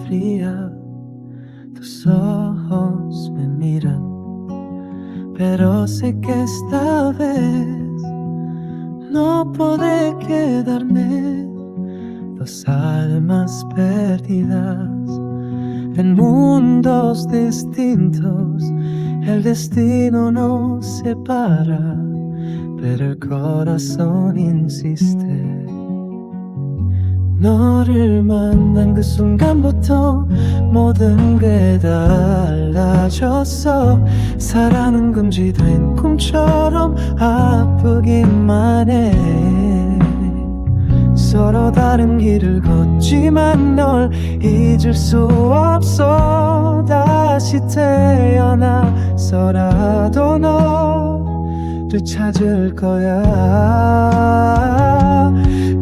fría. Tus ojos me miran, pero sé que esta vez no podré quedarme. Dos almas perdidas en mundos distintos, el destino nos separa, pero el corazón insiste. 너를 만난 그 순간부터 모든 게 달라졌어. 사랑은 금지된 꿈처럼 아프기만 해. 서로 다른 길을 걷지만 널 잊을 수 없어. 다시 태어나서라도 너를 찾을 거야.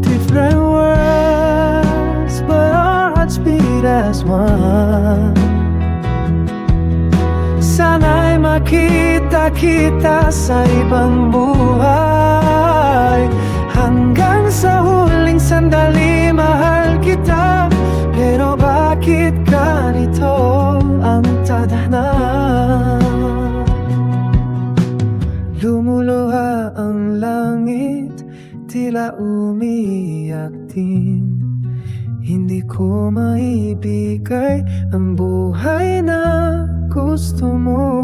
Different worlds, but our hearts beat as one. Sana'y makita-kita sa ibang buhay. Hanggang sa huling sandali mahal kita. Pero bakit ganito ang tadhana? Lumuluha ang langit, tila umiyak din. Hindi ko maibigay ang buhay na gusto mo.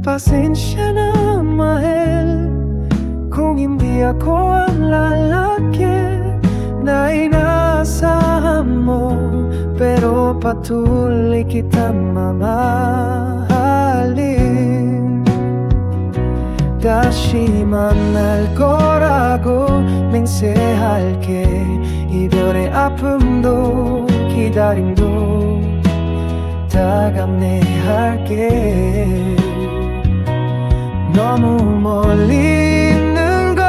Pasensya na mahal kung hindi ako ang lalaki na inaasahan mo. Pero patuloy kitang mamahalin. 다시 만날 거라고 맹세할게. 이별의 아픔도 기다림도 다 감내할게. 너무 멀리 있는 것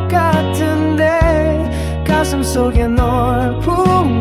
같은데 가슴 속에 널 품고